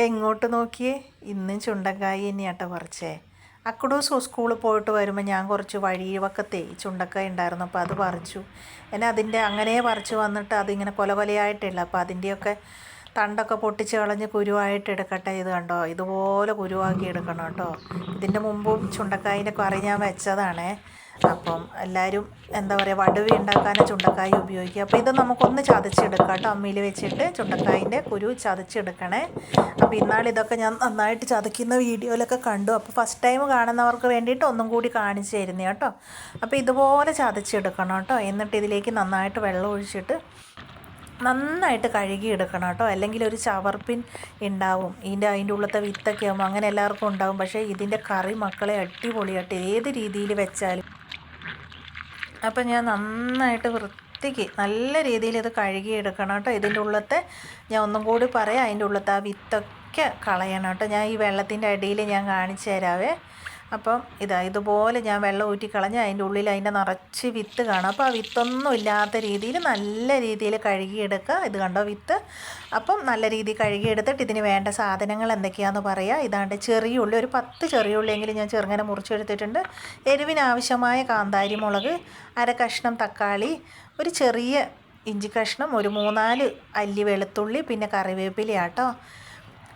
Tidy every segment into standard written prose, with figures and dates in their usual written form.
ഇങ്ങോട്ട് നോക്കിയേ. ഇന്നും ചുണ്ടക്കായ തന്നെയാട്ടോ പറിച്ചേ. അക്കുടൂസ് സ്കൂളിൽ പോയിട്ട് വരുമ്പോൾ ഞാൻ കുറച്ച് വഴിവക്കത്തെ ചുണ്ടക്കായ ഉണ്ടായിരുന്നു, അപ്പോൾ അത് പറിച്ചു. എന്നെ അതിൻ്റെ അങ്ങനെ പറിച്ചു വന്നിട്ട് അതിങ്ങനെ കൊല കൊലയായിട്ടില്ല, അപ്പോൾ അതിൻ്റെയൊക്കെ തണ്ടൊക്കെ പൊട്ടിച്ച് കളഞ്ഞ് കുരുവായിട്ട് എടുക്കട്ടെ. ഇത് കണ്ടോ, ഇതുപോലെ കുരുവാക്കി എടുക്കണം കേട്ടോ. ഇതിൻ്റെ മുമ്പും ചുണ്ടക്കായൻ്റെ കറി ഞാൻ വെച്ചതാണേ. അപ്പം എല്ലാവരും എന്താ പറയുക, വടുവി ഉണ്ടാക്കാനും ചുണ്ടക്കായ ഉപയോഗിക്കുക. അപ്പോൾ ഇത് നമുക്കൊന്ന് ചതച്ചെടുക്കാം കേട്ടോ, അമ്മിയിൽ വെച്ചിട്ട് ചുണ്ടക്കായൻ്റെ കുരു ചതച്ചെടുക്കണേ. അപ്പോൾ ഇതൊക്കെ ഞാൻ നന്നായിട്ട് ചതയ്ക്കുന്ന വീഡിയോയിലൊക്കെ കണ്ടു. അപ്പോൾ ഫസ്റ്റ് ടൈം കാണുന്നവർക്ക് വേണ്ടിയിട്ട് ഒന്നും കൂടി കാണിച്ചു തരുന്നേ കേട്ടോ. അപ്പോൾ ഇതുപോലെ ചതച്ചെടുക്കണം കേട്ടോ. എന്നിട്ട് ഇതിലേക്ക് നന്നായിട്ട് വെള്ളം ഒഴിച്ചിട്ട് നന്നായിട്ട് കഴുകിയെടുക്കണം കേട്ടോ. അല്ലെങ്കിൽ ഒരു ചവർപ്പിൻ ഉണ്ടാവും, അതിൻ്റെ ഉള്ളത്തെ വിത്തൊക്കെ ആകുമ്പോൾ അങ്ങനെ എല്ലാവർക്കും ഉണ്ടാവും. പക്ഷേ ഇതിൻ്റെ കറി മക്കളെ അടിപൊളിയായിട്ട് ഏത് രീതിയിൽ വെച്ചാലും. അപ്പം ഞാൻ നന്നായിട്ട് വൃത്തിക്ക് നല്ല രീതിയിൽ ഇത് കഴുകിയെടുക്കണം കേട്ടോ. ഇതിൻ്റെ ഉള്ളത്തെ ഞാൻ ഒന്നും കൂടി പറയാം, അതിൻ്റെ ഉള്ളത്തെ ആ വിത്തൊക്കെ കളയണം കേട്ടോ. ഞാൻ ഈ വെള്ളത്തിൻ്റെ അടിയിൽ ഞാൻ കാണിച്ചു തരാവേ. അപ്പം ഇതുപോലെ ഞാൻ വെള്ളം ഊറ്റിക്കളഞ്ഞ് അതിൻ്റെ ഉള്ളിൽ അതിൻ്റെ നിറച്ച് വിത്ത് കാണാം. അപ്പോൾ ആ വിത്തൊന്നും ഇല്ലാത്ത രീതിയിൽ നല്ല രീതിയിൽ കഴുകിയെടുക്കുക. ഇത് കണ്ടോ വിത്ത്. അപ്പം നല്ല രീതിയിൽ കഴുകിയെടുത്തിട്ട് ഇതിന് വേണ്ട സാധനങ്ങൾ എന്തൊക്കെയാണെന്ന് പറയാം. ഇതാണ്ട് ചെറിയ ഉള്ളി, ഒരു 10 ചെറിയ ഉള്ളിയെങ്കിലും ഞാൻ ചെറുങ്ങനെ മുറിച്ചെടുത്തിട്ടുണ്ട്. എരിവിനാവശ്യമായ കാന്താരി മുളക്, അര കഷ്ണം തക്കാളി, ഒരു ചെറിയ ഇഞ്ചി കഷ്ണം, ഒരു 3-4 അല്ലി വെളുത്തുള്ളി, പിന്നെ കറിവേപ്പിലയാട്ടോ.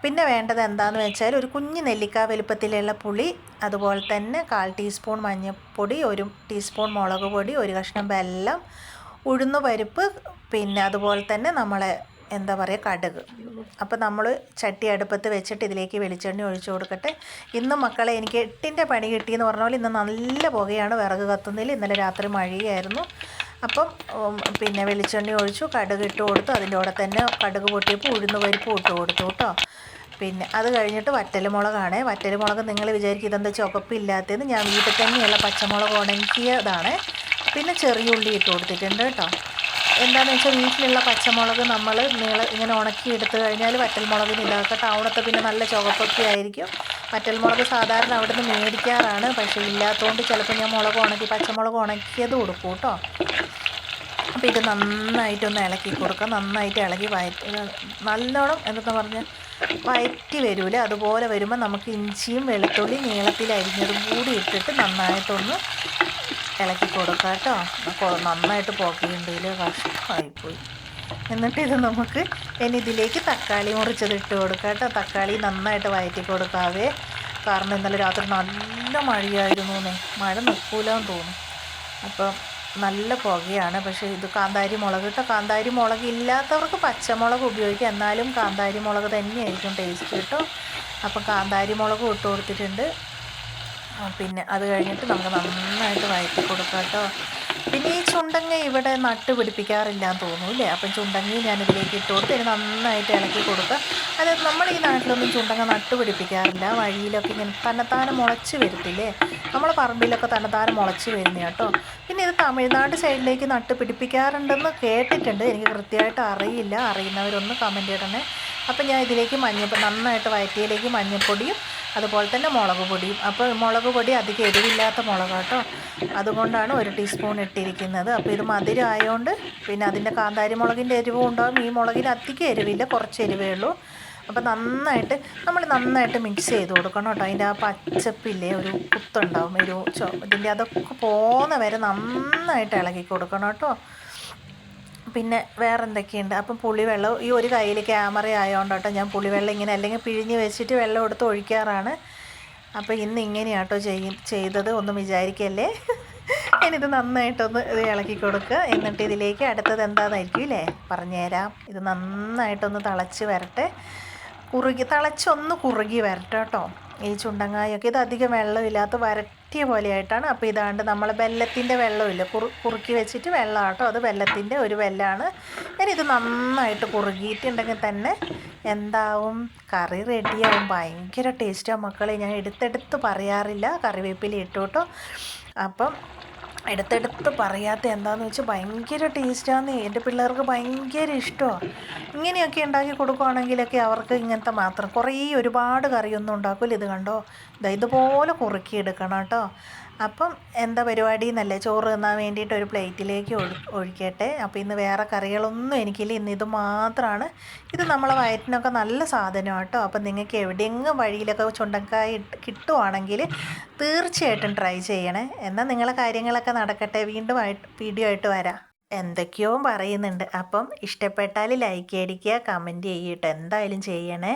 പിന്നെ വേണ്ടത് എന്താണെന്ന് വെച്ചാൽ ഒരു കുഞ്ഞ് നെല്ലിക്ക വലുപ്പത്തിലുള്ള പുളി, അതുപോലെ തന്നെ 1/4 ടീസ്പൂൺ മഞ്ഞൾപ്പൊടി, 1 ടീസ്പൂൺ മുളക് പൊടി, 1 കഷ്ണം വെല്ലം, ഉഴുന്ന് പരിപ്പ്, പിന്നെ അതുപോലെ തന്നെ നമ്മളെ എന്താ പറയുക കടുക്. അപ്പോൾ നമ്മൾ ചട്ടി അടുപ്പത്ത് വെച്ചിട്ട് ഇതിലേക്ക് വെളിച്ചെണ്ണ ഒഴിച്ചു കൊടുക്കട്ടെ. ഇന്നും മക്കളെ എനിക്ക് 8ൻ്റെ പണി കിട്ടിയെന്ന് പറഞ്ഞ പോലെ ഇന്ന് നല്ല പുകയാണ് വിറക് കത്തുന്നതിൽ. ഇന്നലെ രാത്രി മഴയായിരുന്നു. അപ്പം പിന്നെ വെളിച്ചെണ്ണ ഒഴിച്ചു, കടുക് ഇട്ട് കൊടുത്തു. അതിൻ്റെ കൂടെ തന്നെ കടുക് പൊട്ടിയപ്പോൾ ഉഴുന്ന് പരിപ്പ് ഇട്ട് കൊടുത്തു കേട്ടോ. പിന്നെ അത് കഴിഞ്ഞിട്ട് വറ്റൽമുളകാണ്. വറ്റൽമുളക് നിങ്ങൾ വിചാരിക്കും ഇതെന്താ ചുവപ്പില്ലാത്തതെന്ന്, ഞാൻ വീട്ടിൽ തന്നെയുള്ള പച്ചമുളക് ഉണക്കിയതാണ്. പിന്നെ ചെറിയ ഉള്ളി ഇട്ട് കൊടുത്തിട്ടുണ്ട് കേട്ടോ. എന്താണെന്ന് വെച്ചാൽ വീട്ടിലുള്ള പച്ചമുളക് നമ്മൾ ഇങ്ങനെ ഉണക്കി എടുത്തു കഴിഞ്ഞാൽ വറ്റൽമുളകിന് ഇതാക്കുക. ടൗണത്തെ പിന്നെ നല്ല ചുവപ്പൊക്കെ ആയിരിക്കും. വറ്റൽമുളക് സാധാരണ അവിടെ നിന്ന് മേടിക്കാറാണ്, പക്ഷേ ഇല്ലാത്തതുകൊണ്ട് ചിലപ്പോൾ ഞാൻ പച്ചമുളക് ഉണക്കിയത് കൊടുക്കും കേട്ടോ. അപ്പോൾ ഇത് നന്നായിട്ടൊന്ന് ഇളക്കി കൊടുക്കുക. നന്നായിട്ട് ഇളകി നല്ലോണം എന്താ പറഞ്ഞാൽ വയറ്റി വരില്ല. അതുപോലെ വരുമ്പോൾ നമുക്ക് ഇഞ്ചിയും വെളുത്തുള്ളി നീളത്തിൽ അരിഞ്ഞതും കൂടി ഇട്ടിട്ട് നന്നായിട്ടൊന്ന് ഇളക്കി കൊടുക്കുക കേട്ടോ. നന്നായിട്ട് പുകയുണ്ടെങ്കിൽ കഷ്ടമായിപ്പോയി. എന്നിട്ട് ഇത് നമുക്ക് ഇനി ഇതിലേക്ക് തക്കാളി മുറിച്ചത് ഇട്ട് കൊടുക്കുക കേട്ടോ. തക്കാളി നന്നായിട്ട് വയറ്റി കൊടുക്കാവേ. കാരണം ഇന്നലെ രാത്രി നല്ല മഴയായിരുന്നു. മഴ നിൽക്കൂലെന്ന് തോന്നും. അപ്പം നല്ല പുകയാണ്. പക്ഷേ ഇത് കാന്താരി മുളക് കേട്ടോ. കാന്താരി മുളക് ഇല്ലാത്തവർക്ക് പച്ചമുളക് ഉപയോഗിക്കാം, എന്നാലും കാന്താരി മുളക് തന്നെയായിരിക്കും ടേസ്റ്റ് കേട്ടോ. അപ്പം കാന്താരി മുളക് ഇട്ട് കൊടുത്തിട്ടുണ്ട്. പിന്നെ അത് കഴിഞ്ഞിട്ട് നമുക്ക് നന്നായിട്ട് വഴറ്റി കൊടുക്കാം കേട്ടോ. പിന്നെ ഈ ചുണ്ടങ്ങ ഇവിടെ നട്ട് പിടിപ്പിക്കാറില്ലാന്ന് തോന്നുന്നു അല്ലേ. അപ്പം ചുണ്ടങ്ങി ഞാനിതിലേക്ക് ഇട്ട് കൊടുത്ത് ഇനി നന്നായിട്ട് ഇളക്കി കൊടുക്കുക. അത് നമ്മൾ ഈ നാട്ടിലൊന്നും ചുണ്ടങ്ങ നട്ട് പിടിപ്പിക്കാറില്ല. വഴിയിലൊക്കെ ഇങ്ങനെ തന്നെത്താനെ മുളച്ച് വരത്തില്ലേ, നമ്മളെ പറമ്പിലൊക്കെ തന്നെത്താനെ മുളച്ച് വരുന്ന കേട്ടോ. പിന്നെ ഇത് തമിഴ്നാട് സൈഡിലേക്ക് നട്ട് പിടിപ്പിക്കാറുണ്ടെന്ന് കേട്ടിട്ടുണ്ട്, എനിക്ക് കൃത്യമായിട്ട് അറിയില്ല. അറിയുന്നവരൊന്ന് കമൻറ്റ് ചെയ്യണേ. അപ്പം ഞാൻ ഇതിലേക്ക് നന്നായിട്ട് വയറ്റിയിലേക്ക് മഞ്ഞൾപ്പൊടിയും അതുപോലെ തന്നെ മുളക് പൊടിയും. അപ്പോൾ മുളക് പൊടി അധികം എരിവില്ലാത്ത മുളക് കേട്ടോ, അതുകൊണ്ടാണ് 1 ടീസ്പൂൺ ഇട്ടിരിക്കുന്നത്. അപ്പോൾ ഇത് മധുരം ആയതുകൊണ്ട് പിന്നെ അതിൻ്റെ കാന്താരി മുളകിൻ്റെ എരിവും ഉണ്ടാകും. ഈ മുളകിന് അധികം എരിവില്ല, കുറച്ച് എരിവേ ഉള്ളൂ. അപ്പോൾ നമ്മൾ നന്നായിട്ട് മിക്സ് ചെയ്ത് കൊടുക്കണം കേട്ടോ. അതിൻ്റെ ആ പച്ചപ്പില്ലേ ഒരു കുത്തുണ്ടാവും, ഇതിൻ്റെ അതൊക്കെ പോകുന്ന വരെ നന്നായിട്ട് ഇളക്കി കൊടുക്കണം കേട്ടോ. പിന്നെ വേറെ എന്തൊക്കെയുണ്ട്. അപ്പം പുളിവെള്ളം ഈ ഒരു കയ്യിൽ ക്യാമറ ആയതുകൊണ്ട് കേട്ടോ ഞാൻ പുളിവെള്ളം ഇങ്ങനെ അല്ലെങ്കിൽ പിഴിഞ്ഞ് വെച്ചിട്ട് വെള്ളം എടുത്ത് ഒഴിക്കാറാണ്. അപ്പോൾ ഇന്ന് ഇങ്ങനെയാട്ടോ ചെയ്തത്, ഒന്നും വിചാരിക്കല്ലേ. ഇനിയിത് നന്നായിട്ടൊന്ന് ഇളക്കി കൊടുക്കുക. എന്നിട്ട് ഇതിലേക്ക് അടുത്തത് എന്താണെന്നായിരിക്കും ഇല്ലേ പറഞ്ഞുതരാം. ഇത് നന്നായിട്ടൊന്ന് തിളച്ച് വരട്ടെ. തിളച്ചൊന്ന് കുറുകി വരട്ടെ കേട്ടോ. ഈ ചുണ്ടങ്ങായൊക്കെ ഇത് അധികം വെള്ളമില്ലാത്ത വരട്ടിയ പോലെയായിട്ടാണ്. അപ്പോൾ ഇതാണ്ട് നമ്മൾ വെല്ലത്തിൻ്റെ വെള്ളമില്ല കുറുക്കി വെച്ചിട്ട് വെള്ളം കേട്ടോ, അത് വെല്ലത്തിൻ്റെ ഒരു വെല്ലമാണ്. ഇനി ഇത് നന്നായിട്ട് കുറുകിയിട്ടുണ്ടെങ്കിൽ തന്നെ എന്താവും, കറി റെഡിയാവും. ഭയങ്കര ടേസ്റ്റാണ് മക്കളെ. ഞാൻ എടുത്തെടുത്ത് പറയാറില്ല, കറിവേപ്പില ഇട്ടു കേട്ടോ. അപ്പം എടുത്തെടുത്ത് പറയാത്ത എന്താണെന്ന് വെച്ചാൽ ഭയങ്കര ടേസ്റ്റാണ്. എൻ്റെ പിള്ളേർക്ക് ഭയങ്കര ഇഷ്ടമാണ്. ഇങ്ങനെയൊക്കെ ഉണ്ടാക്കി കൊടുക്കുകയാണെങ്കിലൊക്കെ അവർക്ക് ഇങ്ങനത്തെ മാത്രം ഒരുപാട് കറിയൊന്നും ഉണ്ടാക്കില്ല. ഇത് കണ്ടോ, ഇതുപോലെ കുറുക്കിയെടുക്കണം കേട്ടോ. അപ്പം എന്താ പരിപാടി എന്നല്ലേ, ചോറ് തിന്നാൻ വേണ്ടിയിട്ട് ഒരു പ്ലേറ്റിലേക്ക് ഒഴിക്കട്ടെ. അപ്പോൾ ഇന്ന് വേറെ കറികളൊന്നും എനിക്കില്ല, ഇന്ന് ഇത് മാത്രമാണ്. ഇത് നമ്മളെ വയറ്റിനൊക്കെ നല്ല സാധനമാണ് കേട്ടോ. അപ്പം നിങ്ങൾക്ക് എവിടെയെങ്കിലും വഴിയിലൊക്കെ ചുണ്ടക്കായ കിട്ടുവാണെങ്കിൽ തീർച്ചയായിട്ടും ട്രൈ ചെയ്യണേ. എന്നാൽ നിങ്ങളെ കാര്യങ്ങളൊക്കെ നടക്കട്ടെ. വീണ്ടും വീഡിയോ ആയിട്ട് വരാം. എന്തൊക്കെയോ പറയുന്നുണ്ട്. അപ്പം ഇഷ്ടപ്പെട്ടാൽ ലൈക്ക് അടിക്കുക, കമൻറ്റ് ചെയ്യട്ടോ, എന്തായാലും ചെയ്യണേ.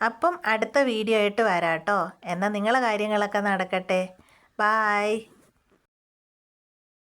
അപ്പം അടുത്ത വീഡിയോ ആയിട്ട് വരാം കേട്ടോ. എന്നാൽ നിങ്ങളെ കാര്യങ്ങളൊക്കെ നടക്കട്ടെ. ബായ്.